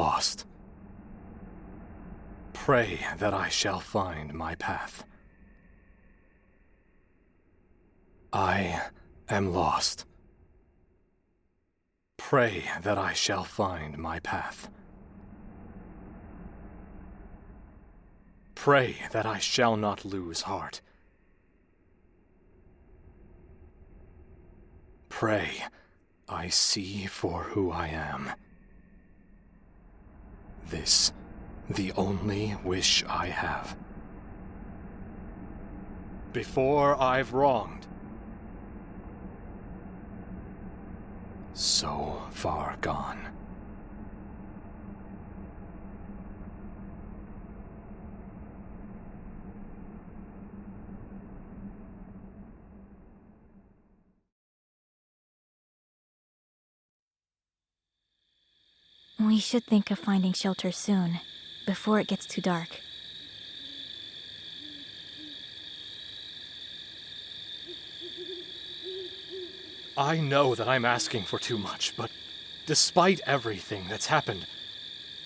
lost. Pray that I shall find my path. I am lost. Pray that I shall find my path. Pray that I shall not lose heart. Pray I see for who I am. This, the only wish I have. Before I've wronged. So far gone. We should think of finding shelter soon, before it gets too dark. I know that I'm asking for too much, but despite everything that's happened...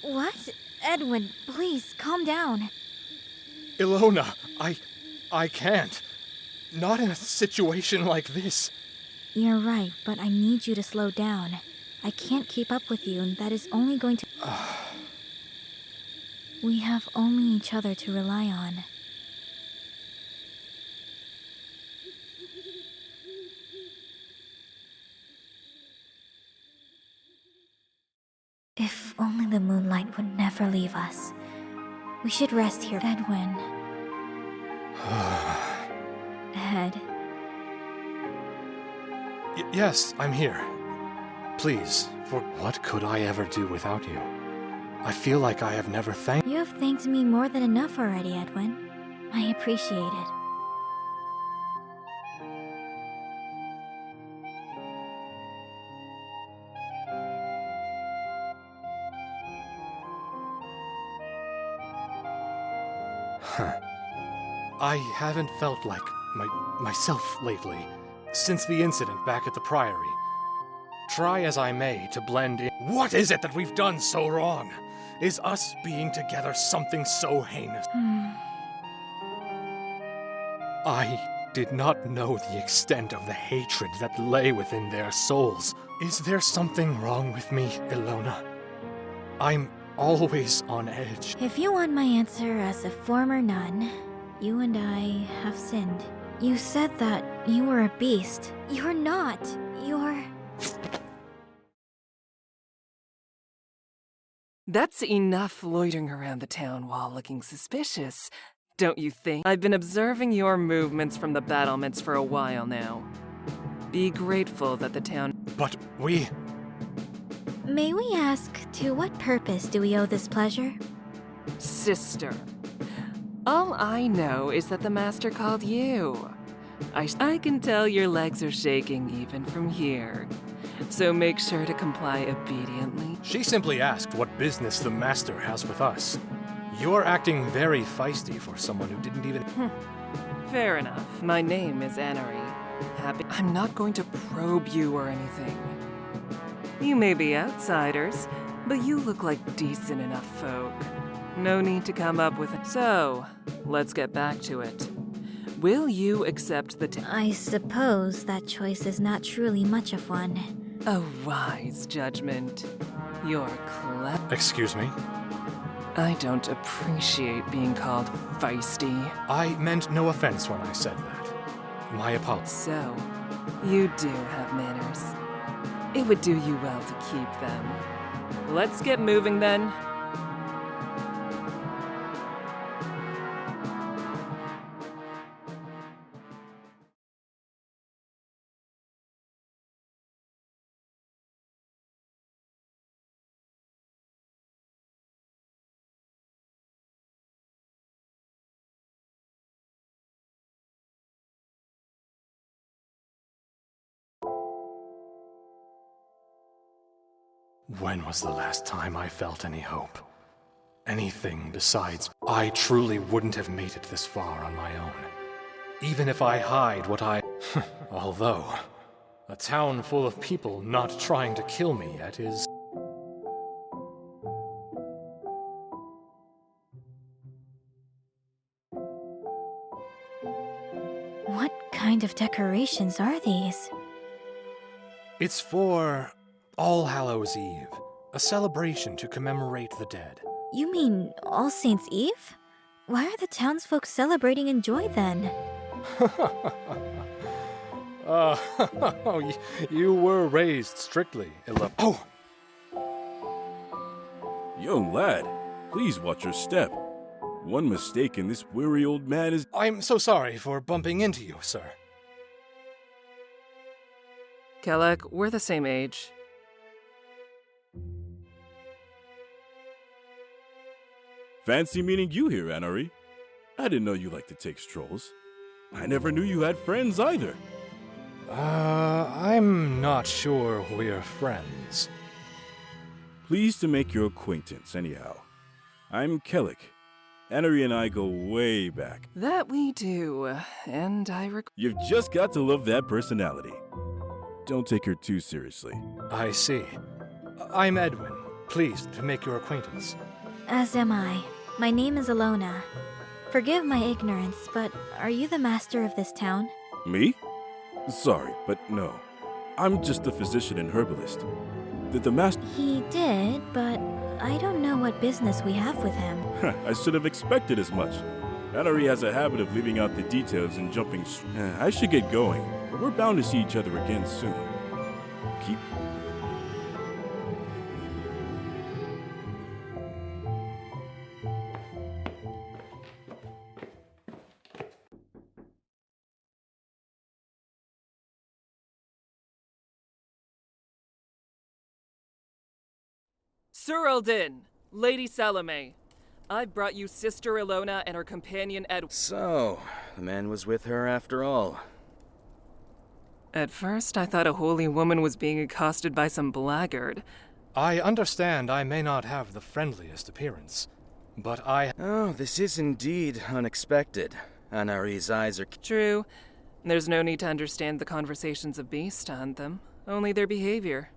What? Edwin, please, calm down. Ilona, I can't. Not in a situation like this. You're right, but I need you to slow down. I can't keep up with you, and that is only going to... We have only each other to rely on. If only the moonlight would never leave us. We should rest here, Edwin. Ed. Yes, I'm here. Please, for what could I ever do without you? I feel like I have never thanked... You have thanked me more than enough already, Edwin. I appreciate it. I haven't felt like myself lately, since the incident back at the Priory. Try as I may to blend in. What is it that we've done so wrong? Is us being together something so heinous? I did not know the extent of the hatred that lay within their souls. Is there something wrong with me, Ilona? I'm always on edge. If you want my answer as a former nun, you and I have sinned. You said that you were a beast. You're not. You're... That's enough loitering around the town while looking suspicious, don't you think? I've been observing your movements from the battlements for a while now. Be grateful that the town... But we... May we ask, to what purpose do we owe this pleasure? Sister. All I know is that the Master called you. I can tell your legs are shaking even from here. So make sure to comply obediently. She simply asked what business the Master has with us. You're acting very feisty for someone who didn't even... Fair enough. My name is Annery. I'm not going to probe you or anything. You may be outsiders, but you look like decent enough folk. No need to come up with it. So, let's get back to it. Will you accept the I suppose that choice is not truly much of one. A wise judgment. You're clever. Excuse me? I don't appreciate being called feisty. I meant no offense when I said that. My apologies. So, you do have manners. It would do you well to keep them. Let's get moving then. When was the last time I felt any hope? Anything besides... I truly wouldn't have made it this far on my own. Even if I hide what I... Although, a town full of people not trying to kill me yet is... kind of decorations are these? It's for All Hallows Eve, a celebration to commemorate the dead. You mean All Saints' Eve? Why are the townsfolk celebrating in joy then? uh, you were raised strictly, Oh! Young lad, please watch your step. One mistake and this weary old man is— I'm so sorry for bumping into you, sir. Kelek, we're the same age. Fancy meeting you here, Anari. I didn't know you liked to take strolls. I never knew you had friends either. I'm not sure we're friends. Pleased to make your acquaintance, anyhow. I'm Kelek. Anari and I go way back. That we do, and You've just got to love that personality. Don't take her too seriously. I see. I'm Edwin. Pleased to make your acquaintance. As am I. My name is Alona. Forgive my ignorance, but are you the master of this town? Me? Sorry, but no. I'm just a physician and herbalist. Did the master— He did, but I don't know what business we have with him. I should have expected as much. Anari has a habit of leaving out the details and jumping— I should get going, but we're bound to see each other again soon. Keep— Sir Eldin, Lady Salome, I've brought you Sister Ilona and her companion Edwin. So, the man was with her after all. At first, I thought a holy woman was being accosted by some blackguard. I understand I may not have the friendliest appearance, but Oh, this is indeed unexpected. Anari's eyes are— True. There's no need to understand the conversations of beasts to hunt them, only their behavior.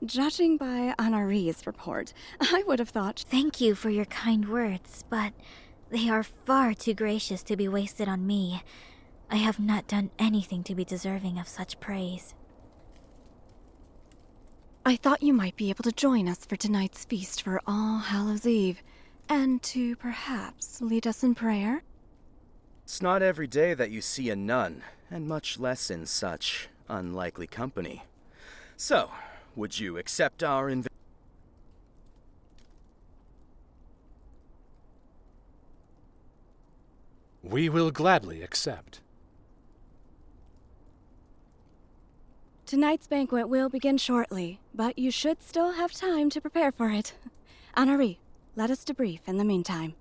Judging by Anari's report, I would have thought— Thank you for your kind words, but they are far too gracious to be wasted on me. I have not done anything to be deserving of such praise. I thought you might be able to join us for tonight's feast for All Hallows Eve, and to perhaps lead us in prayer? It's not every day that you see a nun, and much less in such unlikely company. So, would you accept our invitation? We will gladly accept. Tonight's banquet will begin shortly, but you should still have time to prepare for it. Anari, let us debrief in the meantime.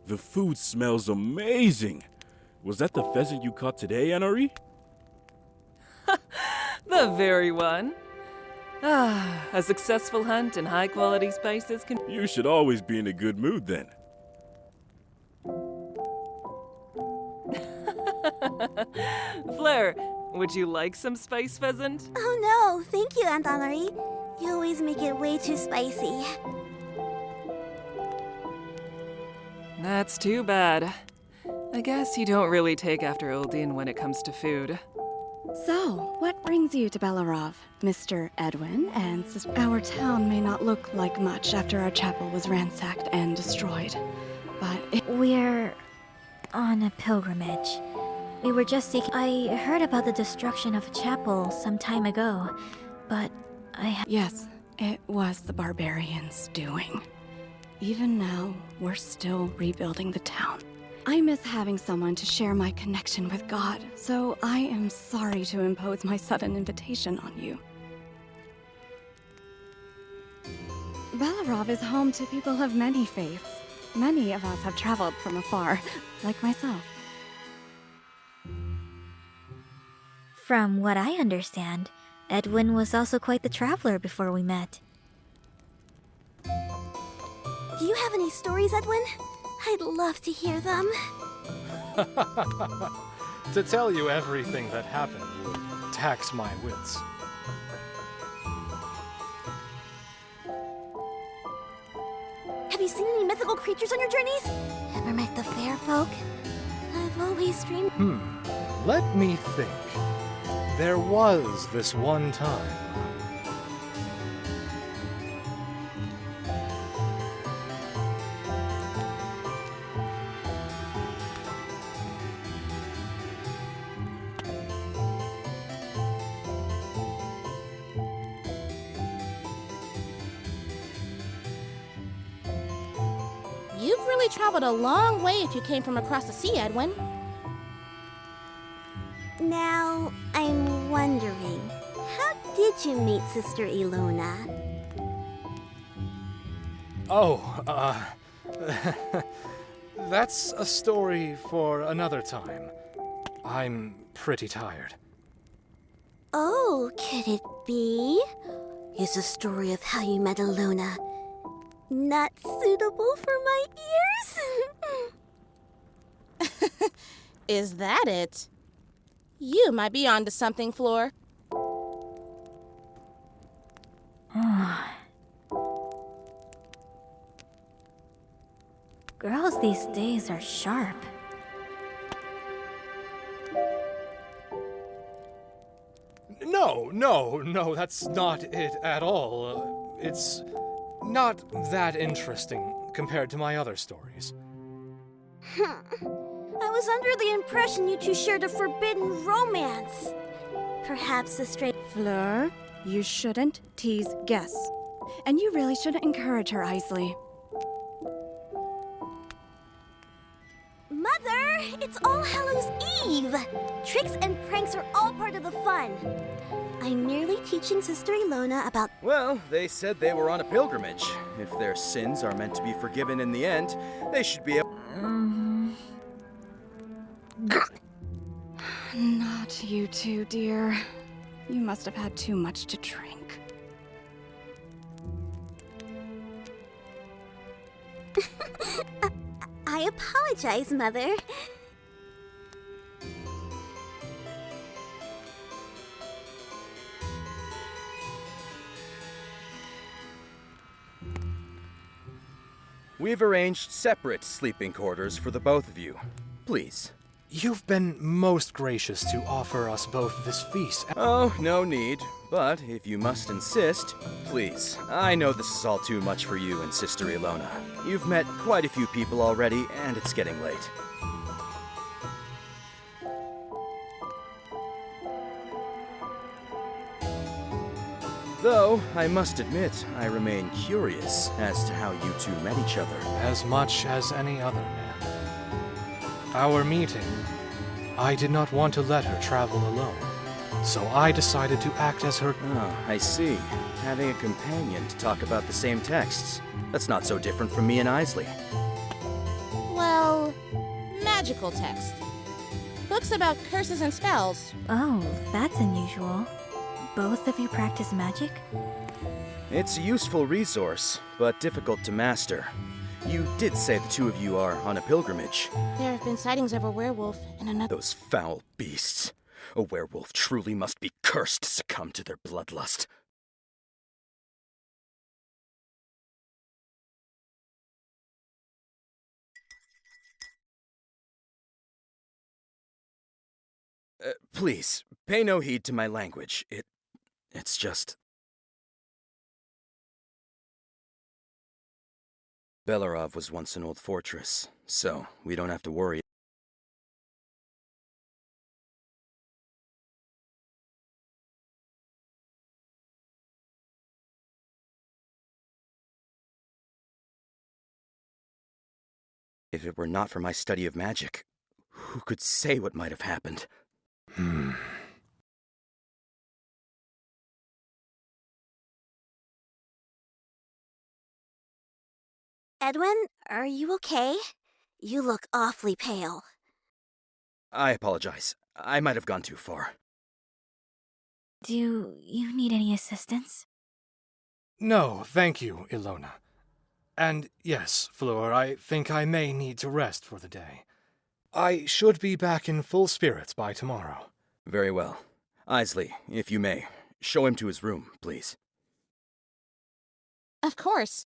The food smells amazing! Was that the pheasant you caught today, Anari? The very one. A successful hunt and high-quality spices can— You should always be in a good mood then. Flair, would you like some spice pheasant? Oh no, thank you, Aunt Anari. You always make it way too spicy. That's too bad. I guess you don't really take after Eldin when it comes to food. So, what brings you to Belarov, Mr. Edwin and Sister? Our town may not look like much after our chapel was ransacked and destroyed, but We're on a pilgrimage. We were just seeking— I heard about the destruction of a chapel some time ago, but Yes, it was the barbarians' doing. Even now, we're still rebuilding the town. I miss having someone to share my connection with God, so I am sorry to impose my sudden invitation on you. Belarov is home to people of many faiths. Many of us have traveled from afar, like myself. From what I understand, Edwin was also quite the traveler before we met. Do you have any stories, Edwin? I'd love to hear them. To tell you everything that happened would tax my wits. Have you seen any mythical creatures on your journeys? Ever met the fair folk? I've always dreamed. Let me think. There was this one time. You've really traveled a long way if you came from across the sea, Edwin. Now, I'm wondering, how did you meet Sister Ilona? Oh, that's a story for another time. I'm pretty tired. Oh, could it be? Is the story of how you met Ilona not suitable for my ears? Is that it? You might be onto something, Floor. Girls these days are sharp. No, that's not it at all. It's not that interesting compared to my other stories. I was under the impression you two shared a forbidden romance. Perhaps a straight... Fleur, you shouldn't tease Guess. And you really shouldn't encourage her, Isley. Mother, it's All Hallows Eve! Tricks and pranks are all part of the fun. I'm merely teaching Sister Ilona about... Well, they said they were on a pilgrimage. If their sins are meant to be forgiven in the end, they should be able... Not you two, dear. You must have had too much to drink. I apologize, Mother. We've arranged separate sleeping quarters for the both of you. Please. You've been most gracious to offer us both this feast. Oh, no need. But if you must insist, please. I know this is all too much for you and Sister Ilona. You've met quite a few people already, and it's getting late. Though, I must admit, I remain curious as to how you two met each other. As much as any other man. Our meeting, I did not want to let her travel alone, so I decided to act as her... Oh, I see. Having a companion to talk about the same texts. That's not so different from me and Isley. Well, magical text. Books about curses and spells. Oh, that's unusual. Both of you practice magic? It's a useful resource, but difficult to master. You did say the two of you are on a pilgrimage. There have been sightings of a werewolf and another... Those foul beasts. A werewolf truly must be cursed to succumb to their bloodlust. Please, pay no heed to my language. It's just... Belarov was once an old fortress, so we don't have to worry. If it were not for my study of magic, who could say what might have happened? Edwin, are you okay? You look awfully pale. I apologize. I might have gone too far. Do you need any assistance? No, thank you, Ilona. And yes, Fleur, I think I may need to rest for the day. I should be back in full spirits by tomorrow. Very well. Isley, if you may, show him to his room, please. Of course.